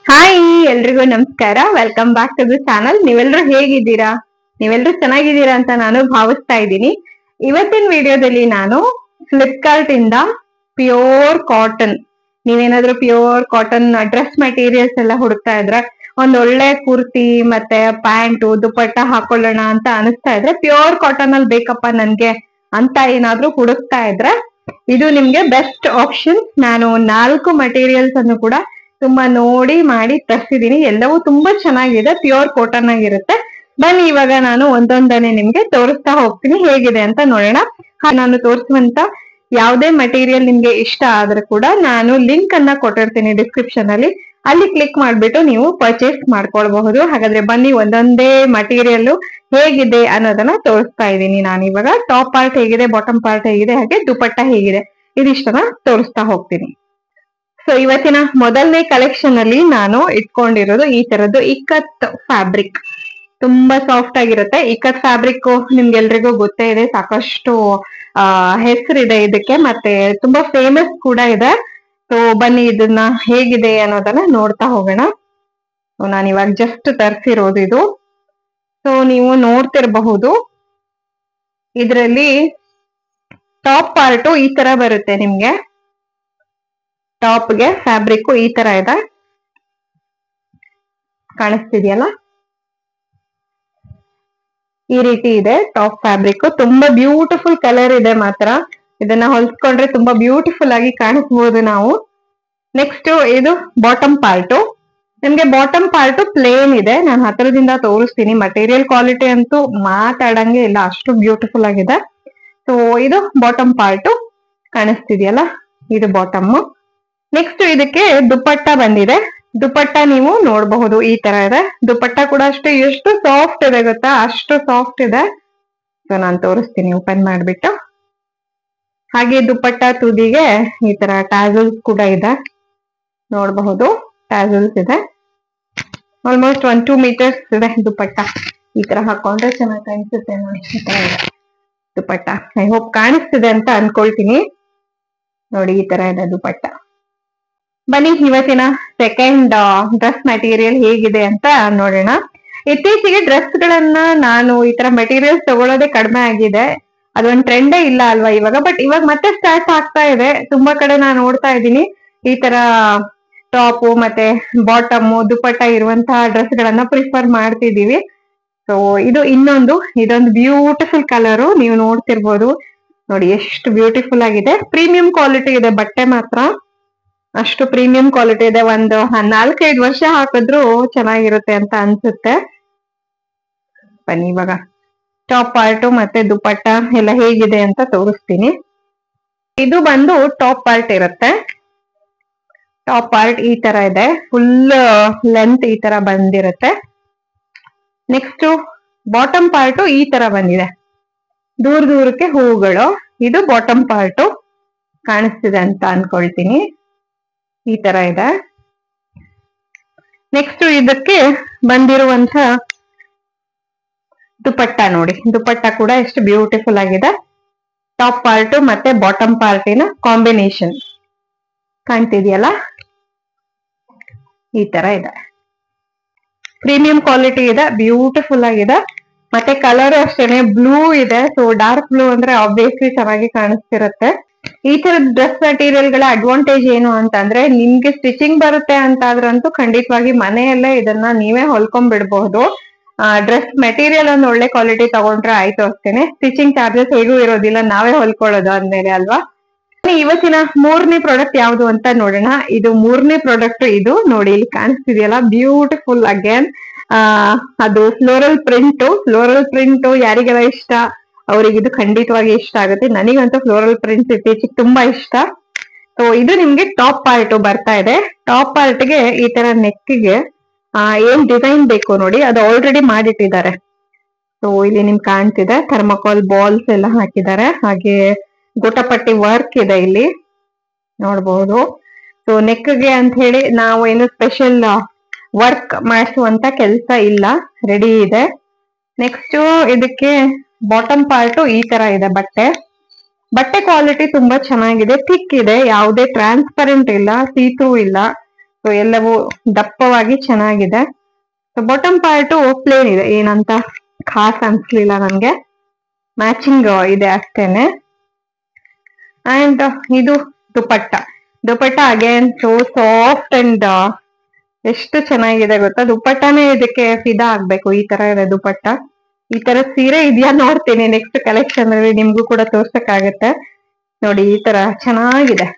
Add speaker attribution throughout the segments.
Speaker 1: Hi ಎಲ್ರಿಗೂ ನಮಸ್ಕಾರ. Welcome back to the channel. ನೀವೆಲ್ಲರೂ ಹೇಗಿದ್ದೀರಾ? ನೀವೆಲ್ಲರೂ ಚೆನ್ನಾಗಿದ್ದೀರಾ ಅಂತ ನಾನು ಭಾವಿಸ್ತಾ ಇದ್ದೀನಿ. ಇವತ್ತಿನ ವಿಡಿಯೋದಲ್ಲಿ ನಾನು ಫ್ಲಿಪ್ಕಾರ್ಟ್ ಇಂದ ಪ್ಯೂರ್ ಕಾಟನ್, ನೀವೇನಾದ್ರೂ ಪ್ಯೂರ್ ಕಾಟನ್ ಡ್ರೆಸ್ ಮೆಟೀರಿಯಲ್ಸ್ ಎಲ್ಲ ಹುಡುಕ್ತಾ ಇದ್ರೆ, ಒಂದ್ ಒಳ್ಳೆ ಕುರ್ತಿ ಮತ್ತೆ ಪ್ಯಾಂಟು ದುಪಟ್ಟ ಹಾಕೊಳ್ಳೋಣ ಅಂತ ಅನಿಸ್ತಾ ಇದ್ರೆ, ಪ್ಯೂರ್ ಕಾಟನ್ ಅಲ್ಲಿ ಬೇಕಪ್ಪ ನನ್ಗೆ ಅಂತ ಏನಾದ್ರೂ ಹುಡುಕ್ತಾ ಇದ್ರೆ ಇದು ನಿಮ್ಗೆ ಬೆಸ್ಟ್ ಆಪ್ಷನ್. ನಾನು 4 ಮಟೀರಿಯಲ್ಸ್ ಅನ್ನು ಕೂಡ ತುಂಬಾ ನೋಡಿ ಮಾಡಿ ತರಿಸಿದೀನಿ. ಎಲ್ಲವೂ ತುಂಬಾ ಚೆನ್ನಾಗಿದೆ, ಪ್ಯೂರ್ ಕಾಟನ್ ಆಗಿರುತ್ತೆ. ಬನ್ನಿ ಇವಾಗ ನಾನು ಒಂದೊಂದನೇ ನಿಮ್ಗೆ ತೋರಿಸ್ತಾ ಹೋಗ್ತೀನಿ, ಹೇಗಿದೆ ಅಂತ ನೋಡೋಣ. ನಾನು ತೋರಿಸುವಂತ ಯಾವುದೇ ಮಟೀರಿಯಲ್ ನಿಮ್ಗೆ ಇಷ್ಟ ಆದ್ರೆ ಕೂಡ ನಾನು ಲಿಂಕ್ ಅನ್ನ ಕೊಟ್ಟಿರ್ತೀನಿ ಡಿಸ್ಕ್ರಿಪ್ಷನ್ ಅಲ್ಲಿ, ಅಲ್ಲಿ ಕ್ಲಿಕ್ ಮಾಡ್ಬಿಟ್ಟು ನೀವು ಪರ್ಚೇಸ್ ಮಾಡ್ಕೊಳ್ಬಹುದು. ಹಾಗಾದ್ರೆ ಬನ್ನಿ ಒಂದೊಂದೇ ಮಟೀರಿಯಲ್ ಹೇಗಿದೆ ಅನ್ನೋದನ್ನ ತೋರಿಸ್ತಾ ಇದ್ದೀನಿ. ನಾನು ಇವಾಗ ಟಾಪ್ ಪಾರ್ಟ್ ಹೇಗಿದೆ, ಬಾಟಮ್ ಪಾರ್ಟ್ ಹೇಗಿದೆ, ಹಾಗೆ ದುಪಟ್ಟ ಹೇಗಿದೆ, ಇದಿಷ್ಟನ್ನ ತೋರಿಸ್ತಾ ಹೋಗ್ತೀನಿ. ಸೊ ಇವತ್ತಿನ ಮೊದಲನೇ ಕಲೆಕ್ಷನ್ ಅಲ್ಲಿ ನಾನು ಇಟ್ಕೊಂಡಿರೋದು ಈ ತರದ್ದು ಇಕ್ಕತ್ ಫ್ಯಾಬ್ರಿಕ್. ತುಂಬಾ ಸಾಫ್ಟ್ ಆಗಿರುತ್ತೆ. ಇಕ್ಕತ್ ಫ್ಯಾಬ್ರಿಕ್ ನಿಮ್ಗೆಲ್ರಿಗೂ ಗೊತ್ತೇ ಇದೆ, ಸಾಕಷ್ಟು ಹೆಸರಿದೆ ಇದಕ್ಕೆ, ಮತ್ತೆ ತುಂಬಾ ಫೇಮಸ್ ಕೂಡ ಇದೆ. ಸೊ ಬನ್ನಿ ಇದನ್ನ ಹೇಗಿದೆ ಅನ್ನೋದನ್ನ ನೋಡ್ತಾ ಹೋಗೋಣ. ನಾನು ಇವಾಗ ಜಸ್ಟ್ ತರಿಸಿರೋದು ಇದು. ಸೊ ನೀವು ನೋಡ್ತಿರಬಹುದು, ಇದರಲ್ಲಿ ಟಾಪ್ ಪಾರ್ಟು ಈ ತರ ಬರುತ್ತೆ ನಿಮ್ಗೆ. ಟಾಪ್ಗೆ ಫ್ಯಾಬ್ರಿಕ್ ಈ ತರ ಇದೆ, ಕಾಣಿಸ್ತಿದೆಯಲ್ಲ, ಈ ರೀತಿ ಇದೆ ಟಾಪ್ ಫ್ಯಾಬ್ರಿಕ್. ತುಂಬಾ ಬ್ಯೂಟಿಫುಲ್ ಕಲರ್ ಇದೆ ಮಾತ್ರ. ಇದನ್ನ ಹೊಲ್ಸ್ಕೊಂಡ್ರೆ ತುಂಬಾ ಬ್ಯೂಟಿಫುಲ್ ಆಗಿ ಕಾಣಿಸ್ಬೋದು ನಾವು. ನೆಕ್ಸ್ಟ್ ಇದು ಬಾಟಮ್ ಪಾರ್ಟು. ನಿಮ್ಗೆ ಬಾಟಮ್ ಪಾರ್ಟ್ ಪ್ಲೇನ್ ಇದೆ, ನಾನು ಹತ್ರದಿಂದ ತೋರಿಸ್ತೀನಿ. ಮಟೀರಿಯಲ್ ಕ್ವಾಲಿಟಿ ಅಂತೂ ಮಾತಾಡಂಗೆ ಇಲ್ಲ, ಅಷ್ಟು ಬ್ಯೂಟಿಫುಲ್ ಆಗಿದೆ. ಸೊ ಇದು ಬಾಟಮ್ ಪಾರ್ಟು, ಕಾಣಿಸ್ತಿದೆಯಲ್ಲ, ಇದು ಬಾಟಮ್. ನೆಕ್ಸ್ಟ್ ಇದಕ್ಕೆ ದುಪಟ್ಟ ಬಂದಿದೆ. ದುಪಟ್ಟ ನೀವು ನೋಡಬಹುದು, ಈ ತರ ಇದೆ. ದುಪಟ್ಟ ಕೂಡ ಅಷ್ಟೇ ಎಷ್ಟು ಸಾಫ್ಟ್ ಇದೆ ಗೊತ್ತಾ, ಅಷ್ಟು ಸಾಫ್ಟ್ ಇದೆ. ಸೊ ನಾನು ತೋರಿಸ್ತೀನಿ ಓಪನ್ ಮಾಡ್ಬಿಟ್ಟು. ಹಾಗೆ ದುಪಟ್ಟ ತುದಿಗೆ ಈ ತರ ಟ್ಯಾಸಲ್ಸ್ ಕೂಡ ಇದೆ, ನೋಡಬಹುದು. ಟ್ಯಾಸಲ್ಸ್ ಇದೆ, ಆಲ್ಮೋಸ್ಟ್ 1-2 ಮೀಟರ್ಸ್ ಇದೆ ದುಪಟ್ಟ. ಈ ತರ ಹಾಕೊಂಡ್ರೆ ಚೆನ್ನಾಗಿ ಕಾಣಿಸುತ್ತೆ ನೋಡಿ, ಈ ತರ ಇದೆ ದುಪಟ್ಟ. ಐ ಹೋಪ್ ಕಾಣಿಸ್ತಿದೆ ಅಂತ ಅನ್ಕೊಳ್ತೀನಿ. ನೋಡಿ ಈ ತರ ಇದೆ ದುಪಟ್ಟ. ಬನ್ನಿ ಇವತ್ತಿನ ಸೆಕೆಂಡ್ ಡ್ರೆಸ್ ಮೆಟೀರಿಯಲ್ ಹೇಗಿದೆ ಅಂತ ನೋಡೋಣ. ಇತ್ತೀಚೆಗೆ ಡ್ರೆಸ್ ಗಳನ್ನ ನಾನು ಈ ತರ ಮೆಟೀರಿಯಲ್ಸ್ ತಗೊಳ್ಳೋದೇ ಕಡಿಮೆ ಆಗಿದೆ. ಅದೊಂದು ಟ್ರೆಂಡೇ ಇಲ್ಲ ಅಲ್ವಾ ಇವಾಗ, ಬಟ್ ಇವಾಗ ಮತ್ತೆ ಸ್ಟಾರ್ಟ್ ಆಗ್ತಾ ಇದೆ. ತುಂಬಾ ಕಡೆ ನಾನು ನೋಡ್ತಾ ಇದ್ದೀನಿ ಈ ತರ ಟಾಪ್ ಮತ್ತೆ ಬಾಟಮ್ ದುಪಟ್ಟ ಇರುವಂತಹ ಡ್ರೆಸ್ ಗಳನ್ನ ಪ್ರಿಫರ್ ಮಾಡ್ತಿದೀವಿ. ಸೊ ಇದೊಂದು ಬ್ಯೂಟಿಫುಲ್ ಕಲರು, ನೀವು ನೋಡ್ತಿರ್ಬೋದು. ನೋಡಿ ಎಷ್ಟು ಬ್ಯೂಟಿಫುಲ್ ಆಗಿದೆ. ಪ್ರೀಮಿಯಂ ಕ್ವಾಲಿಟಿ ಇದೆ ಬಟ್ಟೆ ಮಾತ್ರ, ಅಷ್ಟು ಪ್ರೀಮಿಯಂ ಕ್ವಾಲಿಟಿ ಇದೆ. ಒಂದು 4-5 ವರ್ಷ ಹಾಕಿದ್ರು ಚೆನ್ನಾಗಿರುತ್ತೆ ಅಂತ ಅನ್ಸುತ್ತೆ. ಬನ್ನಿ ಇವಾಗ ಟಾಪ್ ಪಾರ್ಟ್ ಮತ್ತೆ ದುಪಟ್ಟ ಎಲ್ಲ ಹೇಗಿದೆ ಅಂತ ತೋರಿಸ್ತೀನಿ. ಇದು ಬಂದು ಟಾಪ್ ಪಾರ್ಟ್ ಇರುತ್ತೆ. ಟಾಪ್ ಪಾರ್ಟ್ ಈ ತರ ಇದೆ, ಫುಲ್ ಲೆಂತ್ ಈ ತರ ಬಂದಿರುತ್ತೆ. ನೆಕ್ಸ್ಟ್ ಬಾಟಮ್ ಪಾರ್ಟ್ ಈ ತರ ಬಂದಿದೆ, ದೂರ ದೂರಕ್ಕೆ ಹೂವುಗಳು. ಇದು ಬಾಟಮ್ ಪಾರ್ಟ್, ಕಾಣಿಸ್ತಿದೆ ಅಂತ ಅನ್ಕೊಳ್ತೀನಿ. ಈ ತರ ಇದೆ. ನೆಕ್ಸ್ಟ್ ಇದಕ್ಕೆ ಬಂದಿರುವಂತ ದುಪಟ್ಟ ನೋಡಿ, ದುಪಟ್ಟ ಕೂಡ ಎಷ್ಟು ಬ್ಯೂಟಿಫುಲ್ ಆಗಿದೆ. ಟಾಪ್ ಪಾರ್ಟ್ ಮತ್ತೆ ಬಾಟಮ್ ಪಾರ್ಟಿನ ಕಾಂಬಿನೇಷನ್ ಕಾಣ್ತಿದೆಯಲ್ಲ, ಈ ತರ ಇದೆ. ಪ್ರೀಮಿಯಂ ಕ್ವಾಲಿಟಿ ಇದೆ, ಬ್ಯೂಟಿಫುಲ್ ಆಗಿದೆ. ಮತ್ತೆ ಕಲರ್ ಅಷ್ಟೇನೆ ಬ್ಲೂ ಇದೆ. ಸೊ ಡಾರ್ಕ್ ಬ್ಲೂ ಅಂದ್ರೆ ಆಬ್ವಿಯಸ್ಲಿ ಚೆನ್ನಾಗಿ ಕಾಣಿಸ್ತಿರುತ್ತೆ. ಈ ತರದ ಡ್ರೆಸ್ ಮೆಟೀರಿಯಲ್ ಗಳ ಅಡ್ವಾಂಟೇಜ್ ಏನು ಅಂತಂದ್ರೆ, ನಿಮ್ಗೆ ಸ್ಟಿಚಿಂಗ್ ಬರುತ್ತೆ ಅಂತ ಆದ್ರಂತೂ ಖಂಡಿತವಾಗಿ ಮನೆಯಲ್ಲೇ ಇದನ್ನ ನೀವೇ ಹೊಲ್ಕೊಂಡ್ ಬಿಡಬಹುದು. ಡ್ರೆಸ್ ಮೆಟೀರಿಯಲ್ ಒಂದು ಒಳ್ಳೆ ಕ್ವಾಲಿಟಿ ತಗೊಂಡ್ರೆ ಆಯ್ತು ಅಷ್ಟೇನೆ. ಸ್ಟಿಚಿಂಗ್ ಚಾರ್ಜಸ್ ಹೇಗೂ ಇರೋದಿಲ್ಲ, ನಾವೇ ಹೊಲ್ಕೊಳ್ಳೋದು ಅಂದ್ಮೇಲೆ ಅಲ್ವಾ. ಇವತ್ತಿನ 3ನೇ ಪ್ರಾಡಕ್ಟ್ ಯಾವುದು ಅಂತ ನೋಡೋಣ. ಇದು 3ನೇ ಪ್ರಾಡಕ್ಟ್. ಇದು ನೋಡಿ, ಇಲ್ಲಿ ಕಾಣಿಸ್ತಿದೆಯಲ್ಲ, ಬ್ಯೂಟಿಫುಲ್ ಅಗೇನ್. ಅದು ಫ್ಲೋರಲ್ ಪ್ರಿಂಟ್ ಯಾರಿಗೆಲ್ಲ ಇಷ್ಟ ಅವ್ರಿಗೆ ಇದು ಖಂಡಿತವಾಗಿ ಇಷ್ಟ ಆಗುತ್ತೆ. ನನಗಂತೂ ಫ್ಲೋರಲ್ ಪ್ರಿಂಟ್ಸ್ ಇತ್ತೀಚೆಗೆ ತುಂಬಾ ಇಷ್ಟ. ಸೊ ಇದು ನಿಮ್ಗೆ ಟಾಪ್ ಪಾರ್ಟ್ ಬರ್ತಾ ಇದೆ. ಟಾಪ್ ಪಾರ್ಟ್ಗೆ ಈ ತರ ನೆಕ್ಗೆ ಏನ್ ಡಿಸೈನ್ ಬೇಕು ನೋಡಿ, ಅದು ಆಲ್ರೆಡಿ ಮಾಡಿಟ್ಟಿದ್ದಾರೆ. ಸೊ ಇಲ್ಲಿ ನಿಮ್ಗೆ ಕಾಣ್ತಿದೆ, ಥರ್ಮಕೋಲ್ ಬಾಲ್ಸ್ ಎಲ್ಲ ಹಾಕಿದ್ದಾರೆ. ಹಾಗೆ ಗೋಟಪಟ್ಟಿ ವರ್ಕ್ ಇದೆ ಇಲ್ಲಿ, ನೋಡ್ಬಹುದು. ಸೊ ನೆಕ್ಗೆ ಅಂತ ಹೇಳಿ ನಾವು ಏನು ಸ್ಪೆಷಲ್ ವರ್ಕ್ ಮಾಡಿಸುವಂತ ಕೆಲಸ ಇಲ್ಲ, ರೆಡಿ ಇದೆ. ನೆಕ್ಸ್ಟ್ ಇದಕ್ಕೆ ಬಾಟಮ್ ಪಾರ್ಟ್ ಈ ತರ ಇದೆ. ಬಟ್ಟೆ ಕ್ವಾಲಿಟಿ ತುಂಬಾ ಚೆನ್ನಾಗಿದೆ, ಥಿಕ್ ಇದೆ, ಯಾವುದೇ ಟ್ರಾನ್ಸ್ಪರೆಂಟ್ ಇಲ್ಲ, ಸೀ ಥ್ರೂ ಇಲ್ಲ. ಸೊ ಎಲ್ಲವೂ ದಪ್ಪವಾಗಿ ಚೆನ್ನಾಗಿದೆ. ಸೊ ಬಾಟಮ್ ಪಾರ್ಟ್ ಪ್ಲೇನ್ ಇದೆ, ಏನಂತ ಖಾಸ್ ಅನ್ಸ್ಲಿಲ್ಲ ನನ್ಗೆ, ಮ್ಯಾಚಿಂಗ್ ಇದೆ ಅಷ್ಟೇನೆ. ಅಂಡ್ ಇದು dupatta again so soft and ಎಷ್ಟು ಚೆನ್ನಾಗಿದೆ ಗೊತ್ತಾ. ದುಪಟ್ಟನೇ ಇದಕ್ಕೆ ಫಿದಾ ಆಗ್ಬೇಕು, ಈ ತರ ಇದೆ ದುಪಟ್ಟ. ಈ ತರ ಸೀರೆ ಇದೆಯಾ ನೋಡ್ತೀನಿ ನೆಕ್ಸ್ಟ್ ಕಲೆಕ್ಷನ್ ಅಲ್ಲಿ, ನಿಮ್ಗೂ ಕೂಡ ತೋರ್ಸಕ್ಕಾಗತ್ತೆ. ನೋಡಿ ಈ ತರ ಚೆನ್ನಾಗಿದೆ,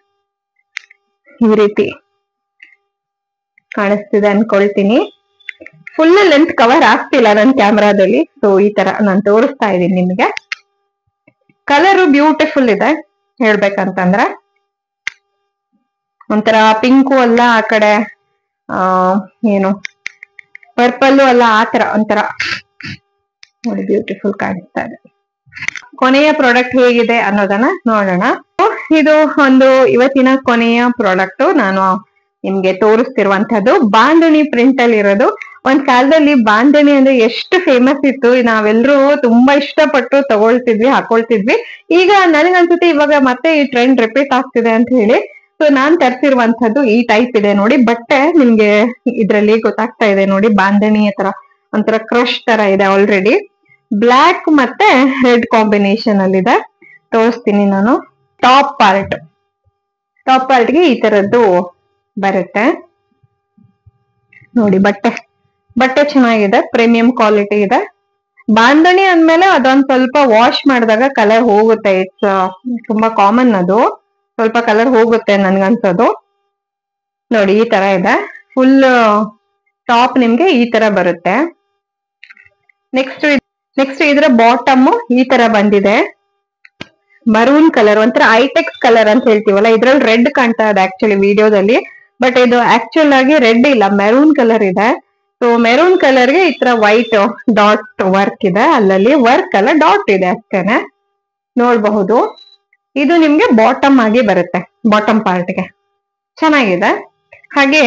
Speaker 1: ಈ ರೀತಿ ಕಾಣಿಸ್ತಿದೆ ಅನ್ಕೊಳ್ತೀನಿ. ಫುಲ್ ಲೆಂತ್ ಕವರ್ ಆಗ್ತಿಲ್ಲ ನನ್ ಕ್ಯಾಮ್ರಾದಲ್ಲಿ, ಸೊ ಈ ತರ ನಾನು ತೋರಿಸ್ತಾ ಇದ್ದೀನಿ ನಿಮ್ಗೆ. ಕಲರ್ ಬ್ಯೂಟಿಫುಲ್ ಇದೆ ಹೇಳ್ಬೇಕಂತಂದ್ರೆ, ಒಂಥರ ಪಿಂಕು ಅಲ್ಲ, ಆ ಕಡೆ ಏನು ಪರ್ಪಲ್ ಅಲ್ಲ, ಆ ತರ ಒಂಥರ ನೋಡಿ ಬ್ಯೂಟಿಫುಲ್ ಕಾಣಿಸ್ತಾ ಇದೆ. ಕೊನೆಯ ಪ್ರಾಡಕ್ಟ್ ಹೇಗಿದೆ ಅನ್ನೋದನ್ನ ನೋಡೋಣ. ಇದು ಒಂದು ಇವತ್ತಿನ ಕೊನೆಯ ಪ್ರಾಡಕ್ಟ್ ನಾನು ನಿಮ್ಗೆ ತೋರಿಸ್ತಿರುವಂತದ್ದು ಬಾಂಧಣಿ ಪ್ರಿಂಟ್ ಅಲ್ಲಿ ಇರೋದು. ಒಂದ್ ಕಾಲದಲ್ಲಿ ಬಾಂಧಣಿ ಅಂದ್ರೆ ಎಷ್ಟು ಫೇಮಸ್ ಇತ್ತು, ನಾವೆಲ್ಲರೂ ತುಂಬಾ ಇಷ್ಟಪಟ್ಟು ತಗೊಳ್ತಿದ್ವಿ, ಹಾಕೊಳ್ತಿದ್ವಿ. ಈಗ ನನಗನ್ಸುತ್ತೆ ಇವಾಗ ಮತ್ತೆ ಈ ಟ್ರೆಂಡ್ ರಿಪೀಟ್ ಆಗ್ತಿದೆ ಅಂತ ಹೇಳಿ. ಸೊ ನಾನ್ ತರಿಸಿರುವಂತದ್ದು ಈ ಟೈಪ್ ಇದೆ ನೋಡಿ ಬಟ್ಟೆ. ನಿಮ್ಗೆ ಇದ್ರಲ್ಲಿ ಗೊತ್ತಾಗ್ತಾ ಇದೆ ನೋಡಿ, ಬಾಂಧಣಿ ತರ ಒಂಥರ ಕ್ರಶ್ ತರ ಇದೆ ಆಲ್ರೆಡಿ. ಬ್ಲ್ಯಾಕ್ ಮತ್ತೆ ರೆಡ್ ಕಾಂಬಿನೇಷನ್ ಅಲ್ಲಿ ಇದೆ, ತೋರಿಸ್ತೀನಿ ನಾನು. ಟಾಪ್ ಪಾರ್ಟ್ಗೆ ಈ ತರದ್ದು ಬರುತ್ತೆ ನೋಡಿ. ಬಟ್ಟೆ ಚೆನ್ನಾಗಿದೆ, ಪ್ರೀಮಿಯಂ ಕ್ವಾಲಿಟಿ ಇದೆ. ಬಾಂಧಣಿ ಅಂದ್ಮೇಲೆ ಅದೊಂದ್ ಸ್ವಲ್ಪ ವಾಶ್ ಮಾಡಿದಾಗ ಕಲರ್ ಹೋಗುತ್ತೆ, ಇಟ್ಸ್ ತುಂಬಾ ಕಾಮನ್, ಅದು ಸ್ವಲ್ಪ ಕಲರ್ ಹೋಗುತ್ತೆ ನನ್ಗನ್ಸೋದು. ನೋಡಿ ಈ ತರ ಇದೆ, ಫುಲ್ ಟಾಪ್ ನಿಮ್ಗೆ ಈ ತರ ಬರುತ್ತೆ. ನೆಕ್ಸ್ಟ್ ಇದರ ಬಾಟಮ್ ಈ ತರ ಬಂದಿದೆ, ಮರೂನ್ ಕಲರ್, ಒಂಥರ ಐಟೆಕ್ಸ್ ಕಲರ್ ಅಂತ ಹೇಳ್ತೀವಲ್ಲ, ಇದ್ರಲ್ಲಿ ರೆಡ್ ಕಾಣ್ತಾ ಇದೆ ಆಕ್ಚುಲಿ ವಿಡಿಯೋದಲ್ಲಿ, ಬಟ್ ಇದು ಆಕ್ಚುಲ್ ಆಗಿ ರೆಡ್ ಇಲ್ಲ, ಮೆರೂನ್ ಕಲರ್ ಇದೆ. ಸೊ ಮೆರೂನ್ ಕಲರ್ಗೆ ಈ ತರ ವೈಟ್ ಡಾಟ್ ವರ್ಕ್ ಇದೆ, ಅಲ್ಲಲ್ಲಿ ವರ್ಕ್ ಅಲ್ಲ ಡಾಟ್ ಇದೆ ಅಷ್ಟೇನೆ, ನೋಡಬಹುದು. ಇದು ನಿಮ್ಗೆ ಬಾಟಮ್ ಆಗಿ ಬರುತ್ತೆ, ಬಾಟಮ್ ಪಾರ್ಟ್ಗೆ ಚೆನ್ನಾಗಿದೆ. ಹಾಗೆ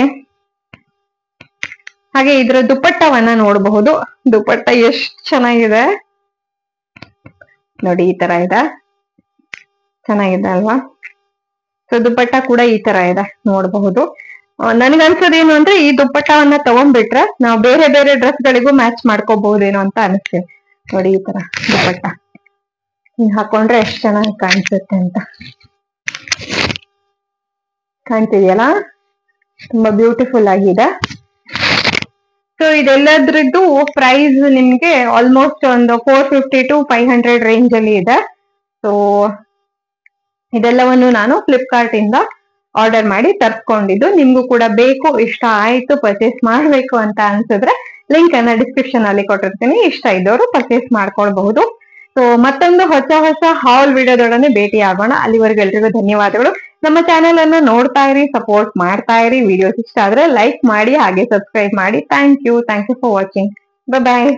Speaker 1: ಇದ್ರ ದುಪಟ್ಟವನ್ನ ನೋಡಬಹುದು. ದುಪಟ್ಟ ಎಷ್ಟು ಚೆನ್ನಾಗಿದೆ ನೋಡಿ, ಈ ತರ ಇದೆ, ಚೆನ್ನಾಗಿದೆ ಅಲ್ವಾ. ಸೊ ದುಪಟ್ಟ ಕೂಡ ಈ ತರ ಇದೆ ನೋಡಬಹುದು. ನನ್ಗನ್ಸೋದೇನು ಅಂದ್ರೆ ಈ ದುಪ್ಪಟ್ಟವನ್ನ ತಗೊಂಡ್ಬಿಟ್ರೆ ನಾವು ಬೇರೆ ಬೇರೆ ಡ್ರೆಸ್ ಗಳಿಗೂ ಮ್ಯಾಚ್ ಮಾಡ್ಕೋಬಹುದೇನೋ ಅಂತ ಅನಿಸ್ತೀವಿ. ನೋಡಿ ಈ ತರ ದುಪ್ಪಟ್ಟ ಹಾಕೊಂಡ್ರೆ ಎಷ್ಟು ಚೆನ್ನಾಗಿ ಕಾಣಿಸುತ್ತೆ ಅಂತ ಕಾಣ್ತಿದ್ಯಲ್ಲ, ತುಂಬಾ ಬ್ಯೂಟಿಫುಲ್ ಆಗಿದೆ. ಸೊ ಇದೆಲ್ಲದ್ರದ್ದು ಪ್ರೈಸ್ ನಿಮ್ಗೆ ಆಲ್ಮೋಸ್ಟ್ ಒಂದು 450 to 500 ರೇಂಜ್ ಅಲ್ಲಿ ಇದೆ. ಸೊ ಇದೆಲ್ಲವನ್ನು ನಾನು ಫ್ಲಿಪ್ಕಾರ್ಟ್ ಇಂದ ಆರ್ಡರ್ ಮಾಡಿ ತರ್ಸ್ಕೊಂಡಿದ್ದು. ನಿಮ್ಗೂ ಕೂಡ ಬೇಕು, ಇಷ್ಟ ಆಯ್ತು, ಪರ್ಚೇಸ್ ಮಾಡ್ಬೇಕು ಅಂತ ಅನ್ಸಿದ್ರೆ ಲಿಂಕ್ ಅನ್ನ ಡಿಸ್ಕ್ರಿಪ್ಷನ್ ಅಲ್ಲಿ ಕೊಟ್ಟಿರ್ತೀನಿ, ಇಷ್ಟ ಇದ್ದವರು ಪರ್ಚೇಸ್ ಮಾಡ್ಕೊಳ್ಬಹುದು. ಸೊ ಮತ್ತೊಂದು ಹೊಸ ಹಾಲ್ ವಿಡಿಯೋದೊಡನೆ ಭೇಟಿ ಆಗೋಣ. ಅಲ್ಲಿವರೆಗೂ ಎಲ್ರಿಗೂ ಧನ್ಯವಾದಗಳು. ನಮ್ಮ ಚಾನೆಲ್ ಅನ್ನು ನೋಡ್ತಾ ಇರಿ, ಸಪೋರ್ಟ್ ಮಾಡ್ತಾ ಇರಿ. ವಿಡಿಯೋಸ್ ಇಷ್ಟ ಆದ್ರೆ ಲೈಕ್ ಮಾಡಿ, ಹಾಗೆ ಸಬ್ಸ್ಕ್ರೈಬ್ ಮಾಡಿ. Thank you for watching. Bye.